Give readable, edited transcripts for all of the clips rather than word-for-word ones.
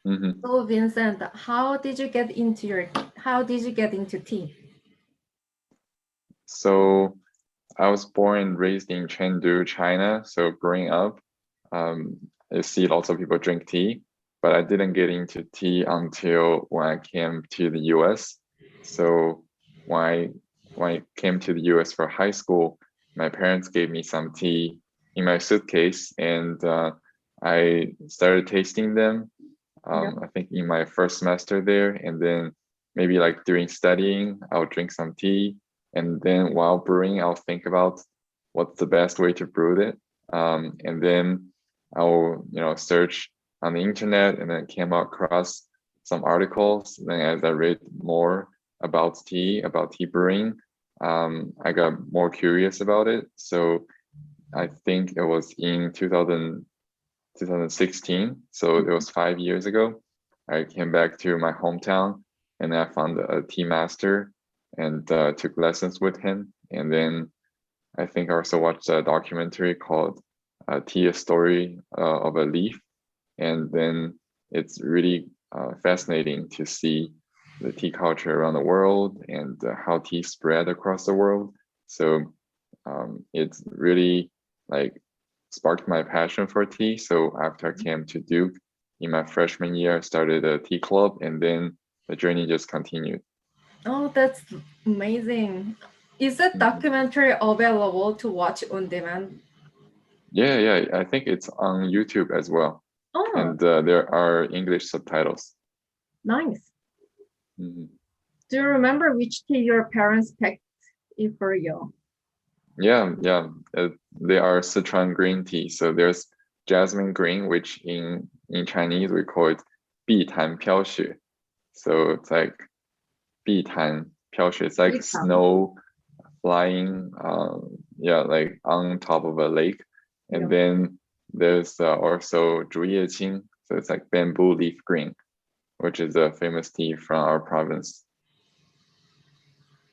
Hmm. So Vincent, how did you get into tea? So I was born and raised in Chengdu, China. So growing up, um, I see lots of people drink tea, but I didn't get into tea until when I came to the US. So when I when I came to the US for high school, my parents gave me some tea in my suitcase, and I started tasting them. Yeah. I think in my first semester there, and then maybe like during studying, I'll drink some tea, and then while brewing, I'll think about what's the best way to brew it, and then I'll search on the internet, and then came across some articles. Then as I read more about tea brewing, I got more curious about it. So I think it was in 2016. So it was 5 years ago. I came back to my hometown and I found a tea master and took lessons with him. And then I think I also watched a documentary called Tea, a Story of a Leaf. And then it's really fascinating to see the tea culture around the world and how tea spread across the world. So it's really like sparked my passion for tea. So after I came to Duke in my freshman year, I started a tea club, and then the journey just continued. Oh, that's amazing. Is that Mhm. documentary available to watch on demand? Yeah, yeah, I think it's on YouTube as well, Oh, and there are English subtitles. nice. Mhm. Do you remember which tea your parents picked it for you? Yeah, yeah, they are Sichuan green tea. So there's jasmine green, which in Chinese we call it 碧潭飘雪. So it's like 碧潭飘雪. It's like Vietnam. snow flying, yeah, like on top of a lake. And Yeah. then there's also 竹叶青. So it's like bamboo leaf green, which is a famous tea from our province.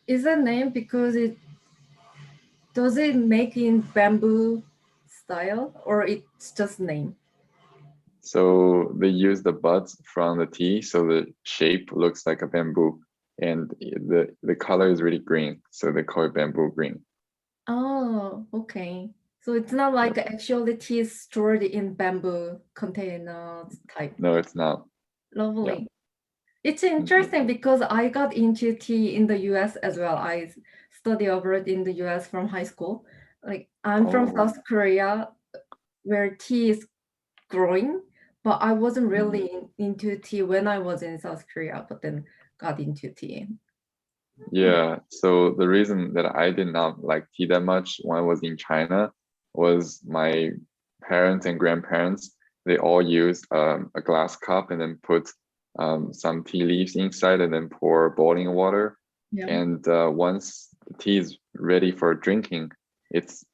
Is that name because it make in bamboo style or it's just name? So they use the buds from the tea, so the shape looks like a bamboo, and the color is really green, so they call it bamboo green. Oh, okay. So it's not like Yep. actually tea is stored in bamboo containers type. No, it's not. Yeah. Lovely. It's Hmm. interesting because I got into tea in the US as well. I study abroad in the US from high school. Like I'm from Oh. South Korea where tea is growing, but I wasn't Mhm. really into tea when I was in South Korea, but then got into tea. Hmm. Yeah. So the reason that I did not like tea that much when I was in China was my parents and grandparents, they all use a glass cup and then put some tea leaves inside and then pour boiling water. Yeah. And once the tea is ready for drinking, it's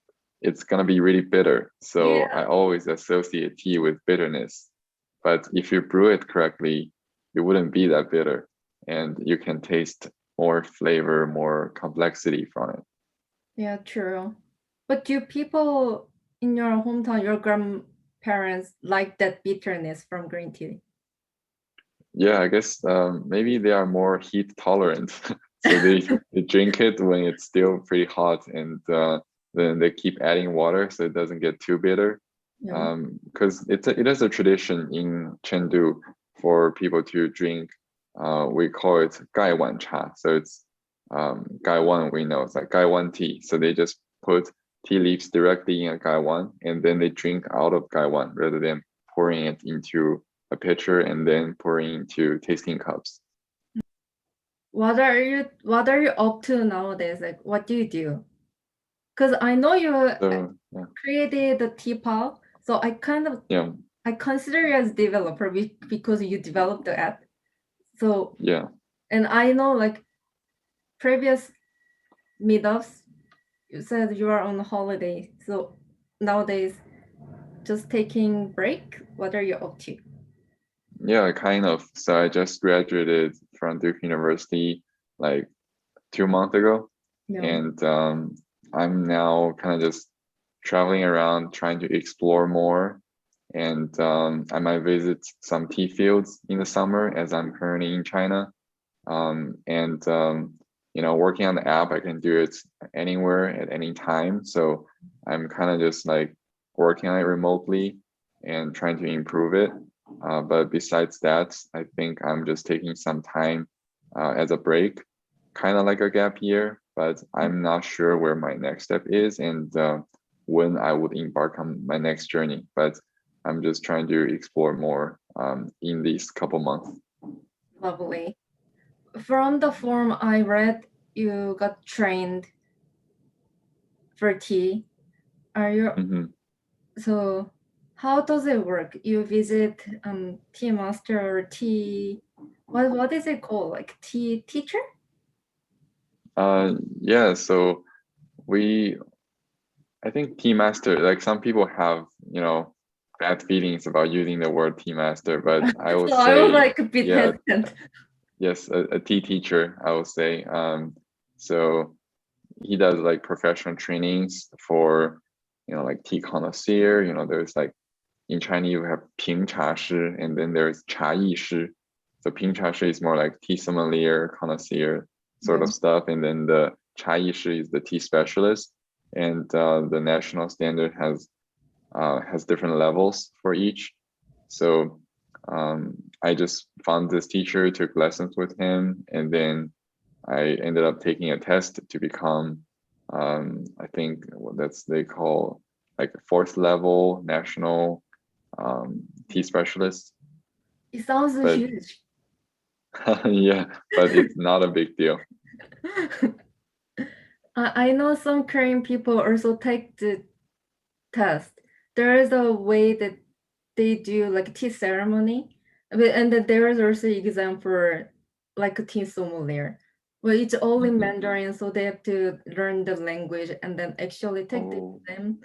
it's gonna be really bitter. So Yeah. I always associate tea with bitterness. But if you brew it correctly, it wouldn't be that bitter, and you can taste more flavor, more complexity from it. Yeah, true. But do people in your hometown, your grandparents, like that bitterness from green tea? Yeah, I guess maybe they are more heat tolerant, so they drink it when it's still pretty hot, and then they keep adding water so it doesn't get too bitter. Yeah. Because it is a tradition in Chengdu for people to drink. We call it gai wan cha, so it's gai wan we know it's like gai wan tea. So they just put tea leaves directly in a gai wan, and then they drink out of gai wan rather than pouring it into a pitcher and then pouring into tasting cups. What are you up to nowadays? Like what do you do? Because I know you So yeah, created the TPAL, so yeah, I consider you as developer because you developed the app. So yeah. and I know like previous meetups, you said you are on holiday. So nowadays, just taking break. What are you up to? Yeah, kind of. So I just graduated from Duke University like 2 months ago, No. and I'm now kind of just traveling around trying to explore more. and I might visit some tea fields in the summer as I'm currently in China. You know, working on the app, I can do it anywhere at any time. So I'm kind of just like working on it remotely and trying to improve it. But besides that, I think I'm just taking some time as a break, kind of like a gap year, but I'm not sure where my next step is and when I would embark on my next journey. But I'm just trying to explore more in these couple months. Lovely. From the form I read, you got trained for tea. Are you Mhm. so? How does it work? You visit tea master or tea. What is it called? Like tea teacher? Yeah, so I think tea master, like some people have, you know, bad feelings about using the word tea master, but I would So I was say, like a bit yeah, hesitant. yes, a tea teacher, I would say. So he does like professional trainings for, you know, like tea connoisseur. You know, there's like in Chinese you have 评茶师, and then there's 茶艺师. So 评茶师is more like tea sommelier, connoisseur sort of stuff, and then the 茶艺师 is the tea specialist, and the national standard has different levels for each. So I just found this teacher, took lessons with him, and then I ended up taking a test to become, I think what that's they call like a fourth level national tea specialist. It sounds But huge. yeah, but it's not a big deal. I know some Korean people also take the test. There is a way that they do like tea ceremony, and then there is also exam for like a tea sommelier. Well, it's all in Mhm. Mandarin, so they have to learn the language and then actually take the Oh, exam.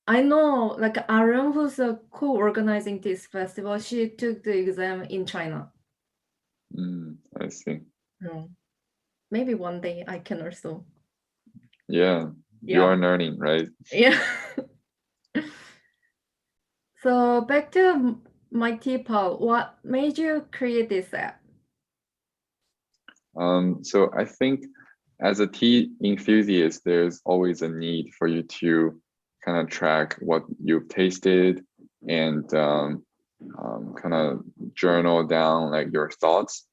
I know, like Aram, who's co-organizing this festival, she took the exam in China. I see. Maybe one day I can also. Yeah, you Yeah. are learning, right? Yeah. So back to MyTeaPal, what made you create this app? So I think as a tea enthusiast, there's always a need for you to kind of track what you've tasted and kind of journal down like your thoughts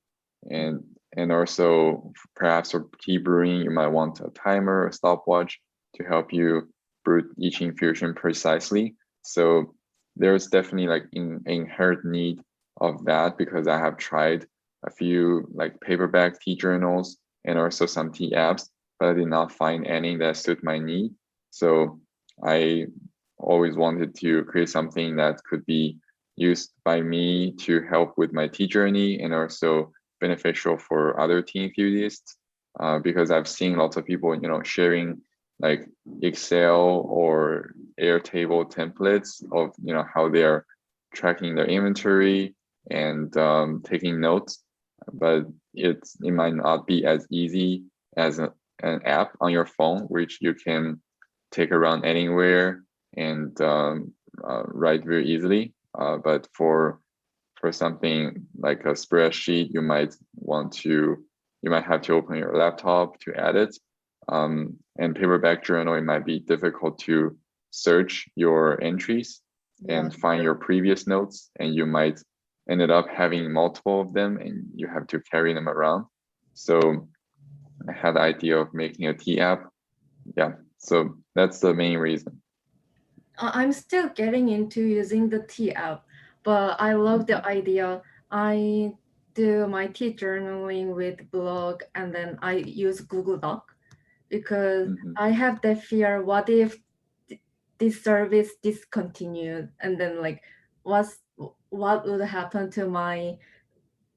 and also perhaps for tea brewing, you might want a timer, a stopwatch to help you brew each infusion precisely. So there's definitely like inherent need of that because I have tried a few like paperback tea journals and also some tea apps, but I did not find any that suit my need. So I always wanted to create something that could be used by me to help with my tea journey and also beneficial for other tea enthusiasts. Because I've seen lots of people, you know, sharing like Excel or Airtable templates of, you know, how they're tracking their inventory and taking notes, but it might not be as easy as an app on your phone, which you can take around anywhere and write very easily. But for something like a spreadsheet, you might have to open your laptop to add it. And paperback journal, it might be difficult to search your entries Yeah. and find your previous notes, and you might ended up having multiple of them and you have to carry them around. So I had the idea of making a tea app. Yeah, so that's the main reason. I'm still getting into using the tea app, but I love the idea. I do my tea journaling with blog and then I use Google Doc because Mm-hmm. I have that fear, what if this service discontinued and then like what would happen to my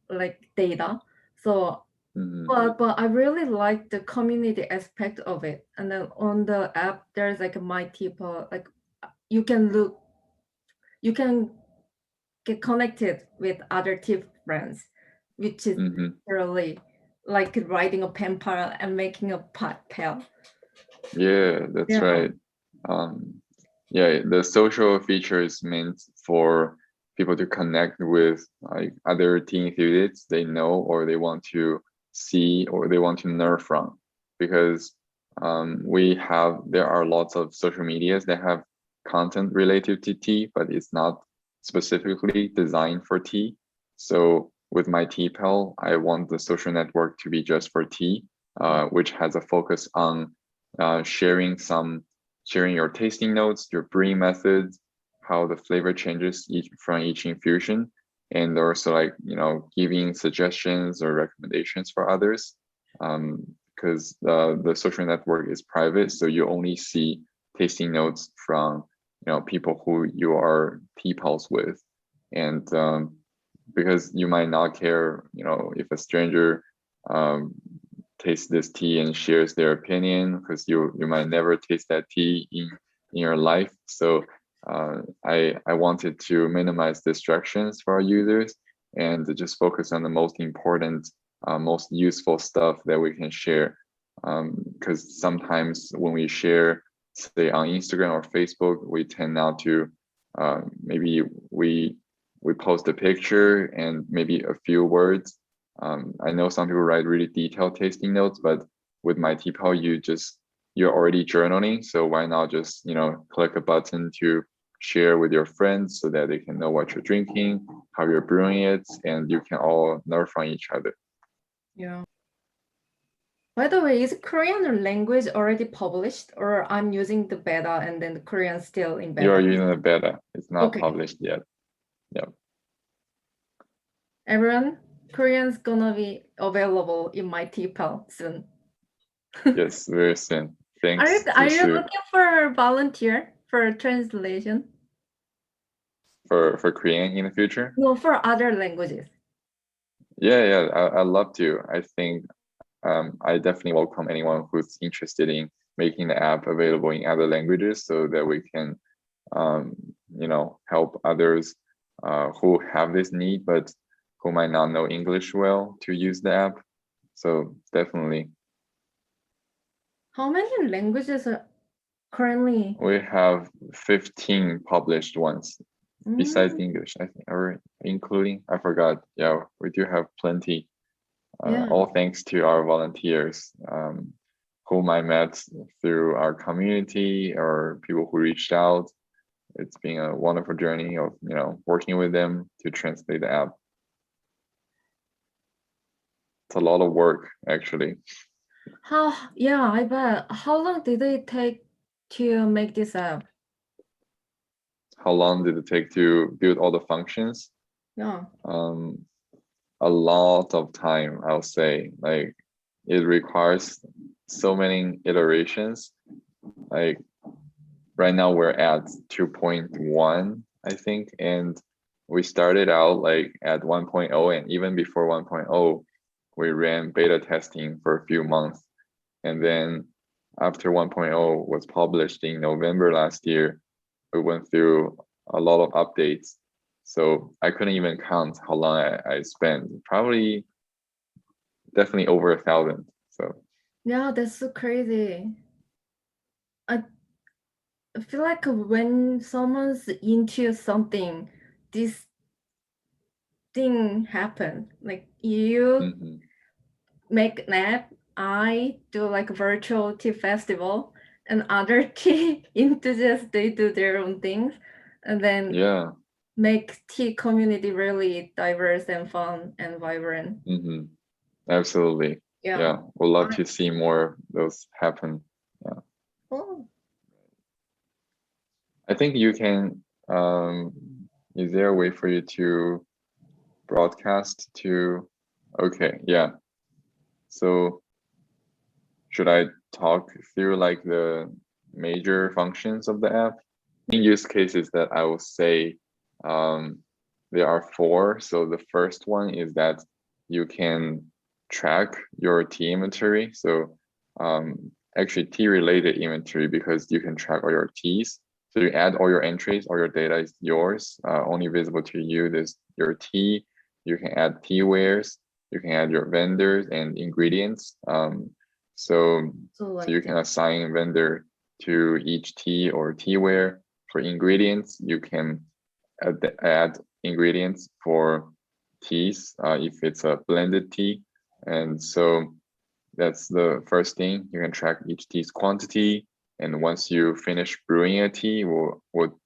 like data? So Mm-hmm. but I really like the community aspect of it. And then on the app there's like my people, like you can look, you can get connected with other tip friends, which is Mm-hmm. really like riding a pen pal and making a pot pal. Yeah, that's Yeah. right. Yeah, the social feature is meant for people to connect with like other tea enthusiasts they know or they want to see or they want to learn from. Because there are lots of social medias that have content related to tea, but it's not specifically designed for tea. So with MyTeaPal, I want the social network to be just for tea, which has a focus on sharing your tasting notes, your brewing methods, how the flavor changes from each infusion, and also like giving suggestions or recommendations for others. Because the social network is private, so you only see tasting notes from people who you are tea pals with, and because you might not care if a stranger tastes this tea and shares their opinion, because you might never taste that tea in your life. So I wanted to minimize distractions for our users and just focus on the most important, most useful stuff that we can share. Because sometimes when we share, say on Instagram or Facebook, we tend now to maybe we post a picture and maybe a few words. I know some people write really detailed tasting notes, but with MyTeaPal, you're already journaling. So why not just click a button to share with your friends so that they can know what you're drinking, how you're brewing it, and you can all learn from each other. Yeah. By the way, is Korean language already published, or I'm using the beta and then the Korean still in beta? You are using the beta. It's not Okay. published yet. Yeah. Everyone, Korean's gonna be available in MyTeaPal soon. Yes, very soon. Thanks. Are you looking for a volunteer for translation? For Korean in the future? No, for other languages. Yeah, I'd love to. I think I definitely welcome anyone who's interested in making the app available in other languages so that we can, help others who have this need but who might not know English well to use the app. So definitely. How many languages are currently? We have 15 published ones besides English, I think, or including, I forgot. Yeah, we do have plenty. Yeah. All thanks to our volunteers, whom I met through our community or people who reached out. It's been a wonderful journey of working with them to translate the app. It's a lot of work, actually. Yeah, I bet. How long did it take to make this app? How long did it take to build all the functions? Yeah. A lot of time, I'll say. Like, it requires so many iterations. Like right now we're at 2.1, I think, and we started out like at 1.0, and even before 1.0 we ran beta testing for a few months, and then after 1.0 was published in November last year, we went through a lot of updates. So I couldn't even count how long I spent. Probably definitely over 1,000. So Yeah, that's so crazy. I feel like when someone's into something, this thing happen. Like you make an app, I do like virtual tea festival, and other tea enthusiasts, they do their own things, and then yeah, make tea community really diverse and fun and vibrant. absolutely. Yeah, we'd love to see more of those happen. Yeah. Oh. I think you can, is there a way for you to broadcast to, okay, yeah. So should I talk through like the major functions of the app? In use cases that I will say, there are 4. So the first one is that you can track your tea inventory. So actually tea related inventory, because you can track all your teas. So you add all your entries, all your data is yours, only visible to you. There's your tea. You can add tea wares. You can add your vendors and ingredients. So you can assign vendor to each tea or teaware. For ingredients, you can add ingredients for teas if it's a blended tea. And so that's the first thing. You can track each tea's quantity. And once you finish brewing a tea, we'll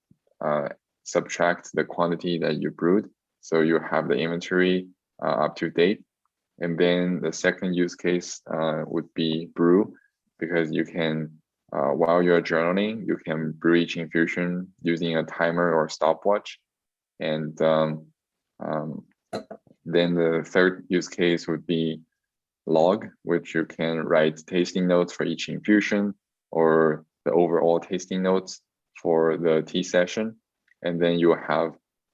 subtract the quantity that you brewed. So you have the inventory up to date. And then the second use case would be brew, because you can, while you're journaling, you can brew each infusion using a timer or stopwatch. And then the third use case would be log, which you can write tasting notes for each infusion or the overall tasting notes for the tea session. And then you have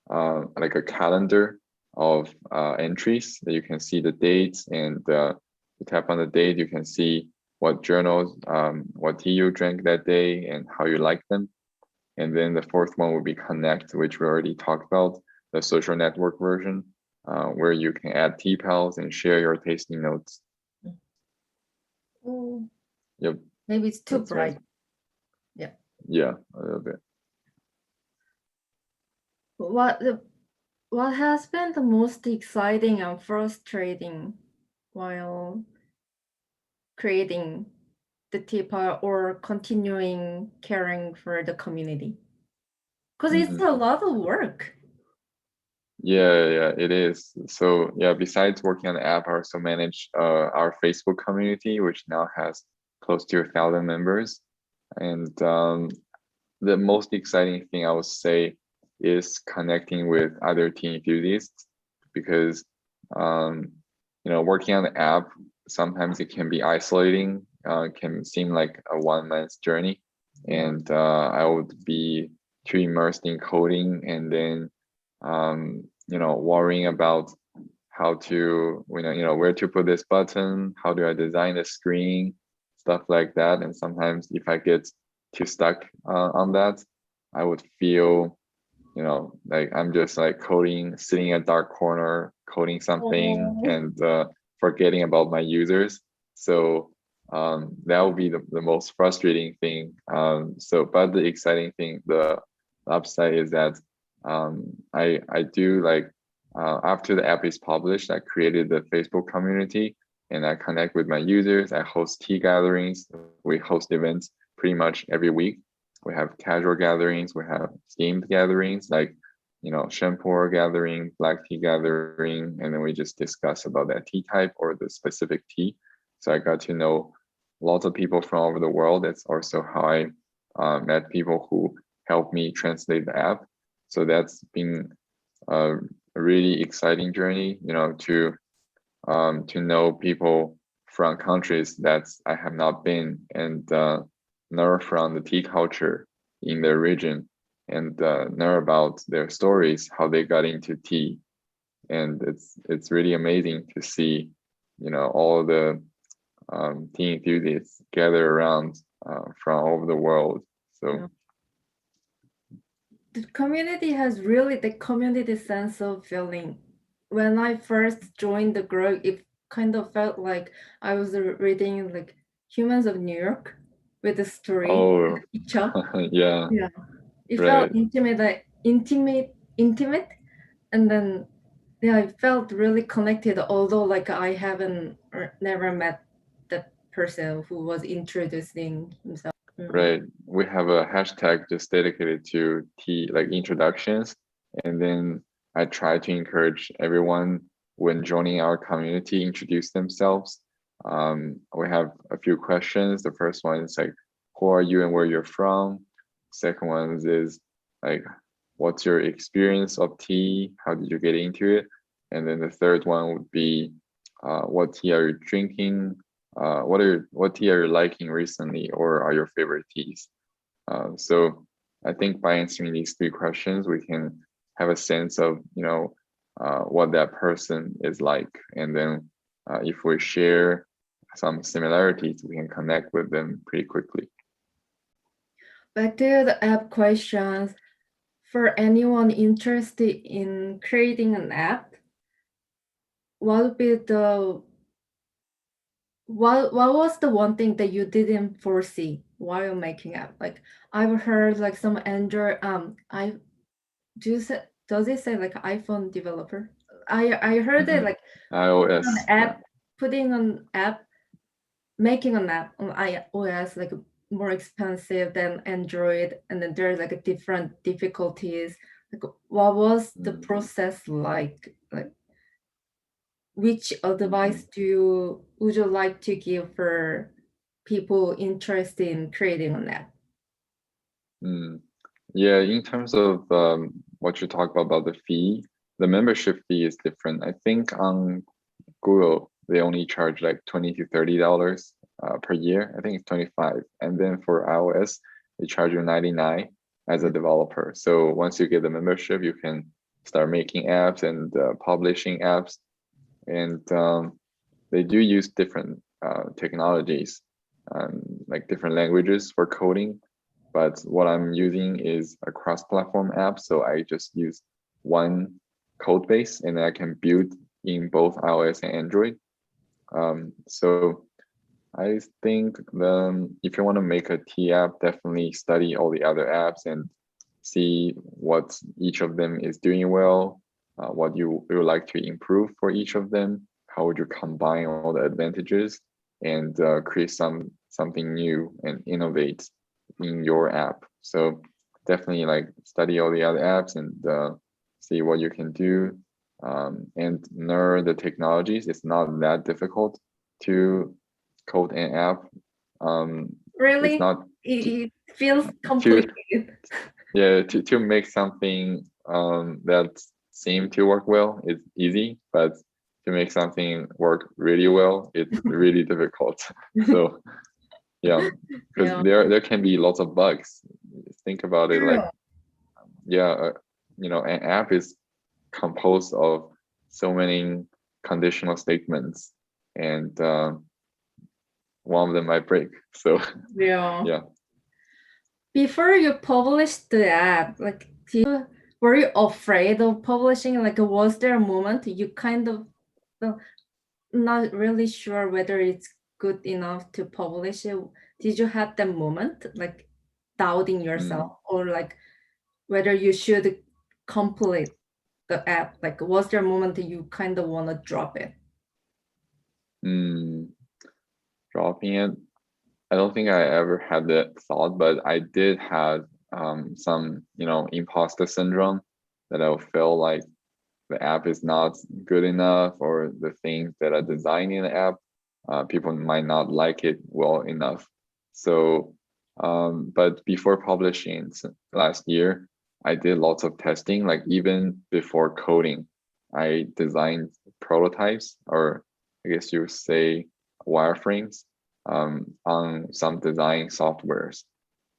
like a calendar of entries that you can see the dates, and you tap on the date, you can see what journals, what tea you drank that day and how you like them. And then the fourth one would be connect, which we already talked about, the social network version, where you can add TPALs and share your tasting notes. Oh, Yep. maybe it's too That's bright. right. Yeah. Yeah, a little bit. What has been the most exciting and frustrating while creating the TPAL or continuing caring for the community? Because it's a lot of work. Yeah, it is. So yeah, besides working on the app, I also manage our Facebook community, which now has close to 1,000 members. And the most exciting thing I would say is connecting with other tea enthusiasts, because working on the app, sometimes it can be isolating, can seem like a one-man's journey. And I would be too immersed in coding, and then worrying about how to, where to put this button, how do I design the screen, stuff like that. And sometimes if I get too stuck on that, I would feel, like I'm just like coding, sitting in a dark corner, coding something and forgetting about my users. So that would be the most frustrating thing. But the exciting thing, the upside is that I do like, after the app is published, I created the Facebook community and I connect with my users. I host tea gatherings. We host events pretty much every week. We have casual gatherings, we have themed gatherings like, shampoo gathering, black tea gathering, and then we just discuss about that tea type or the specific tea. So I got to know lots of people from all over the world. That's also how I met people who helped me translate the app. So that's been a really exciting journey, to know people from countries that I have not been, and learn from the tea culture in their region, and learn about their stories, how they got into tea. And it's really amazing to see, all the tea enthusiasts gather around from all over the world. So the community has really the community sense of feeling. When I first joined the group, it kind of felt like I was reading like Humans of New York with a story and a picture. Yeah. It Right. felt intimate, and then I felt really connected, although like I haven't or never met the person who was introducing himself. Right. We have a hashtag just dedicated to tea, like introductions. And then I try to encourage everyone when joining our community, introduce themselves. We have a few questions. The first one is like, who are you and where you're from? Second one is like, what's your experience of tea? How did you get into it? And then the third one would be, what tea are you drinking? What tea are you liking recently, or are your favorite teas? So I think by answering these three questions, we can have a sense of, what that person is like. And then if we share some similarities, we can connect with them pretty quickly. Back to the app questions. For anyone interested in creating an app, what would be what was the one thing that you didn't foresee while making app? Like I've heard like some Android does it say like iPhone developer? I heard it like an iOS, yeah. app, putting an app, making an app on iOS like more expensive than Android, and then there's like a different difficulties. Like, what was the Mm, process like? Like, which mhm, advice would you like to give for people interested in creating an app? mm. Yeah, in terms of what you talk about the fee, the membership fee is different. I think on Google, they only charge like 20 to $30 per year. I think it's 25. And then for iOS, they charge you 99 as a developer. So once you get the membership, you can start making apps and publishing apps. And they do use different technologies, like different languages for coding. But what I'm using is a cross-platform app. So I just use one code base and I can build in both iOS and Android. So I think if you want to make a T app, definitely study all the other apps and see what each of them is doing well, what you would like to improve for each of them. How would you combine all the advantages and create something new and innovate in your app? So definitely like study all the other apps and see what you can do and learn the technologies. It's not that difficult to code an app. It's Really? not It feels to complicated. yeah to make something that seem to work well is easy, but to make something work really well, it's really difficult. So yeah, because Yeah, there can be lots of bugs. Think about it true. like yeah, an app is composed of so many conditional statements, and one of them might break. So Yeah. yeah. Before you published the app, like, were you afraid of publishing? Like, was there a moment you kind of felt not really sure whether it's good enough to publish it? Did you have that moment, like doubting yourself, Mm, or like whether you should complete the app? Like, was there a moment that you kind of want to drop it? mm, dropping it. I don't think I ever had that thought, but I did have some, imposter syndrome that I would feel like the app is not good enough or the things that are designed in the app, people might not like it well enough. So, but before publishing last year, I did lots of testing, like even before coding, I designed prototypes, or I guess you would say wireframes, on some design softwares.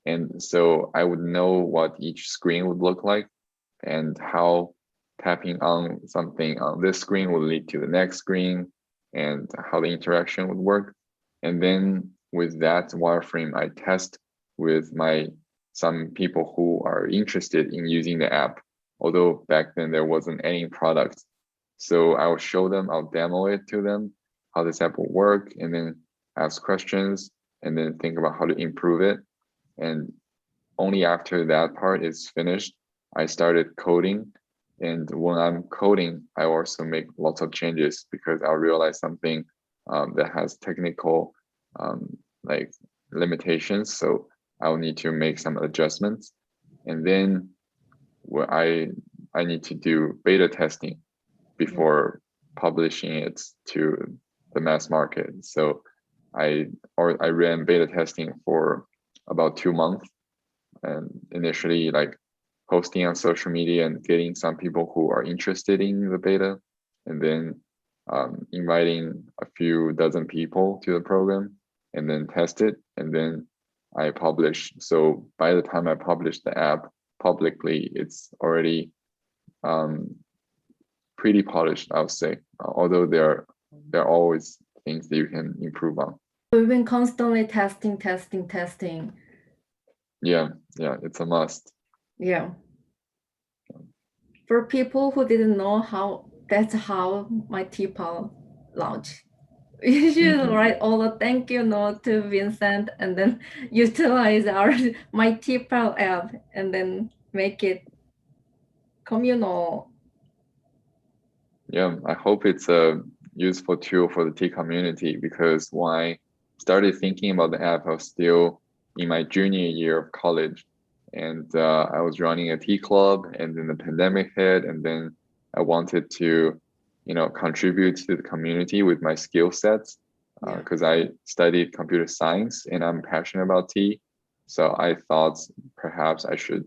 And so I would know what each screen would look like and how tapping on something on this screen will lead to the next screen and how the interaction would work. And then with that wireframe, I test with some people who are interested in using the app, although back then there wasn't any product. So I'll show them, I'll demo it to them, how this app will work, and then ask questions, and then think about how to improve it. And only after that part is finished, I started coding. And when I'm coding, I also make lots of changes because I'll realize something that has technical like limitations. So I'll need to make some adjustments. And then what I need to do beta testing before publishing it to the mass market. So I ran beta testing for about 2 months, and initially like posting on social media and getting some people who are interested in the beta, and then inviting a few dozen people to the program and then test it, and then I publish. So by the time I publish the app publicly, it's already um, pretty polished, I would say, although there are always things that you can improve on. We've been constantly testing, testing, testing. Yeah, it's a must. Yeah. For people who didn't know that's how MyTeaPal launched. You should Mm-hmm. write all a thank you note to Vincent and then utilize our MyTeaPal app and then make it communal. Yeah, I hope it's a useful tool for the tea community because when I started thinking about the app, I was still in my junior year of college, and I was running a tea club, and then the pandemic hit, and then I wanted to, contribute to the community with my skill sets Yeah. because I studied computer science and I'm passionate about tea. So I thought perhaps I should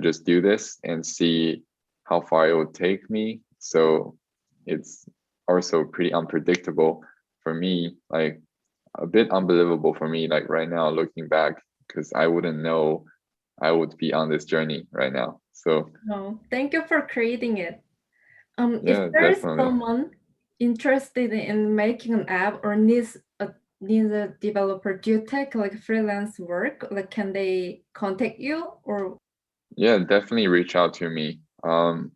just do this and see how far it would take me. So it's also pretty unpredictable for me, like a bit unbelievable for me, like right now looking back, because I wouldn't know I would be on this journey right now. So No, thank you for creating it. If yeah, there is definitely. someone interested in making an app or needs a developer, do you take like freelance work? Like, can they contact you or? Yeah, definitely reach out to me. I'm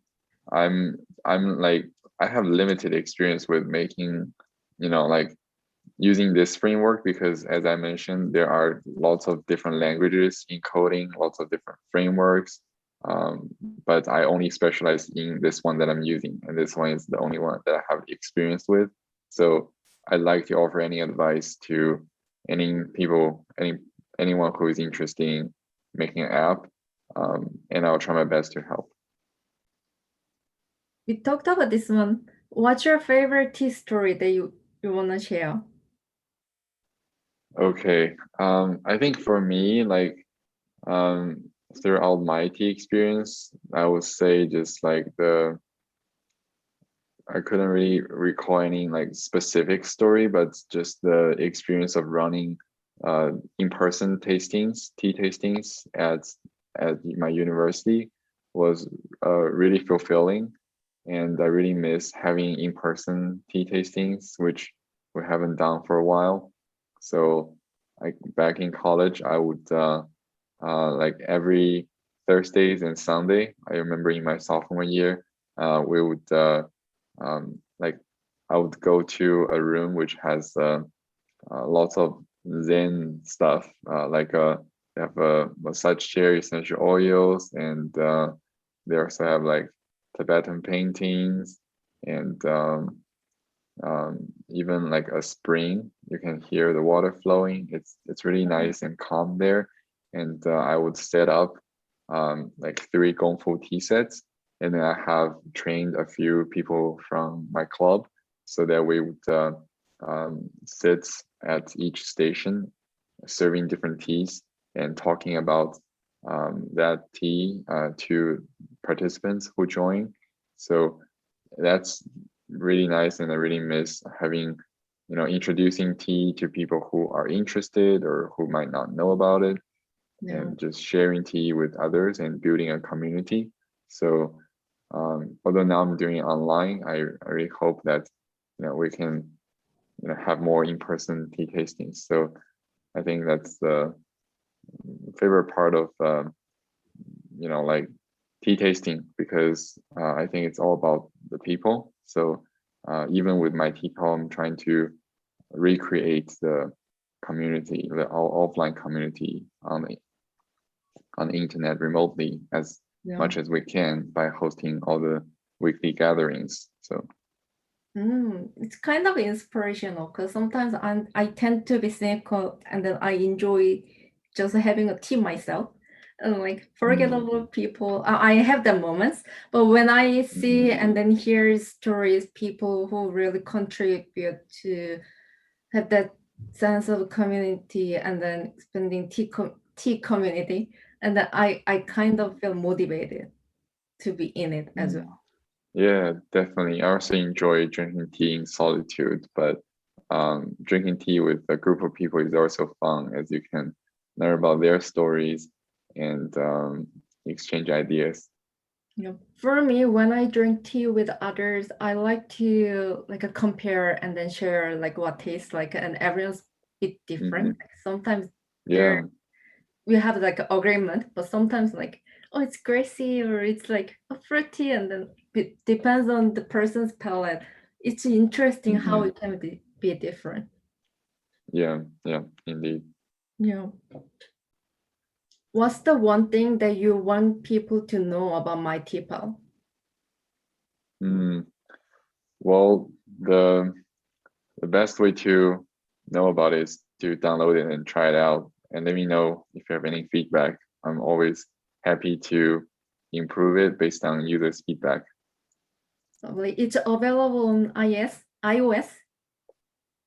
like I have limited experience with making, like using this framework because as I mentioned, there are lots of different languages in coding, lots of different frameworks. Um, but I only specialize in this one that I'm using, and this one is the only one that I have experience with. So I'd like to offer any advice to any people, anyone who is interested in making an app, and I'll try my best to help. We talked about this one. What's your favorite tea story that you want to share? Okay. I think for me, like um, throughout my tea experience, I would say just like I couldn't really recall any like specific story, but just the experience of running in-person tastings, tea tastings at my university was really fulfilling, and I really miss having in-person tea tastings, which we haven't done for a while. So, like back in college, I would like every Thursdays and Sunday. I remember in my sophomore year, we would like I would go to a room which has lots of Zen stuff, like they have a massage chair, essential oils, and they also have like Tibetan paintings and even like a spring. You can hear the water flowing. It's really nice and calm there. And I would set up like 3 Gongfu tea sets, and then I have trained a few people from my club so that we would sit at each station, serving different teas and talking about that tea to participants who join. So that's really nice, and I really miss having, introducing tea to people who are interested or who might not know about it, Yeah. and just sharing tea with others and building a community. So although now I'm doing it online, I really hope that we can have more in-person tea tastings. So I think that's the favorite part of like tea tasting because I think it's all about the people. So even with MyTeaPal, I'm trying to recreate the community, the offline community on the internet remotely as Yeah. much as we can by hosting all the weekly gatherings. So It's kind of inspirational because sometimes I tend to be cynical and then I enjoy just having a tea myself. And like forgettable people, I have the moments, but when I see and then hear stories, people who really contribute to have that sense of community and then spending tea community, and then I kind of feel motivated to be in it as well. Yeah, definitely. I also enjoy drinking tea in solitude, but drinking tea with a group of people is also fun as you can learn about their stories and exchange ideas. Yeah. For me, when I drink tea with others, I like to like compare and then share like what tastes like, and everyone's bit different. Like, sometimes there Yeah. we have like an agreement, but sometimes like, oh, it's grassy or it's like a fruity, and then it depends on the person's palate. It's interesting how it can be different. Yeah, indeed. Yeah. What's the one thing that you want people to know about MyTeaPal? Mm, well, the best way to know about it is to download it and try it out, and let me know if you have any feedback. I'm always happy to improve it based on users' feedback. Lovely. It's available on iOS.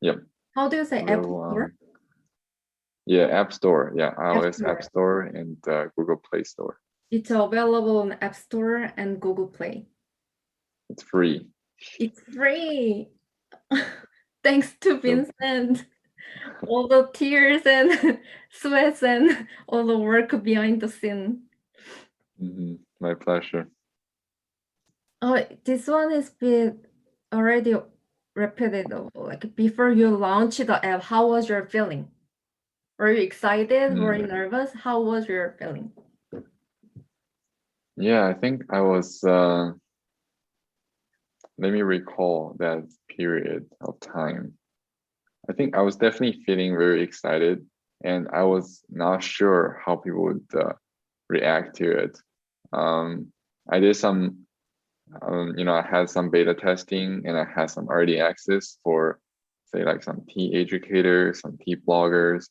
Yep. How do you say App Available Store? on yeah, App Store. Yeah, iOS Store. App Store and Google Play Store. It's available on App Store and Google Play. It's free. It's free. Thanks to Vincent. All the tears and sweats and all the work behind the scene. My pleasure. Oh, this one is bit already repetitive. Like before you launch the app, how was your feeling? Were you excited? Were you nervous? How was your feeling? Yeah, I think I was, let me recall that period of time. I think I was definitely feeling very excited, and I was not sure how people would react to it. I did some, I had some beta testing and I had some early access for, say, like some tea educators, some tea bloggers.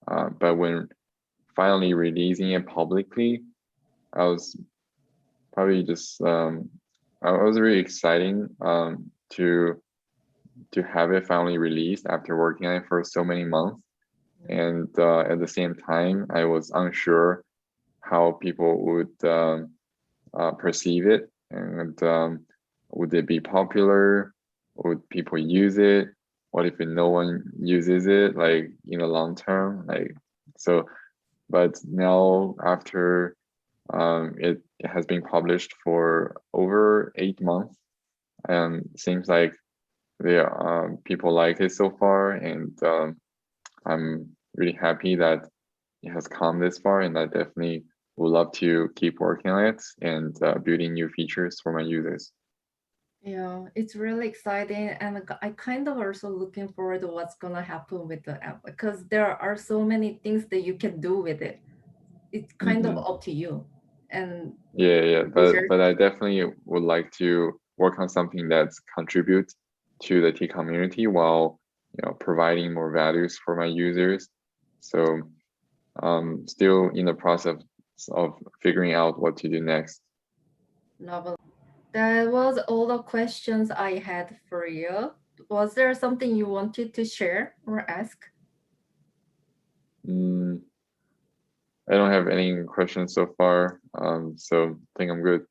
But when finally releasing it publicly, I was probably just I was really exciting to have it finally released after working on it for so many months. And at the same time, I was unsure how people would perceive it, and would it be popular? Would people use it? What if no one uses it, like in the long term? Like so, but now after it has been published for over 8 months, and seems like people like it so far, and I'm really happy that it has come this far, and I definitely would love to keep working on it and building new features for my users. Yeah, it's really exciting, and I kind of also looking forward to what's gonna happen with the app because there are so many things that you can do with it. It's kind of up to you. And Yeah, but I definitely would like to work on something that contributes to the tea community while providing more values for my users. So still in the process of figuring out what to do next. novel. That was all the questions I had for you. Was there something you wanted to share or ask? I don't have any questions so far, so I think I'm good.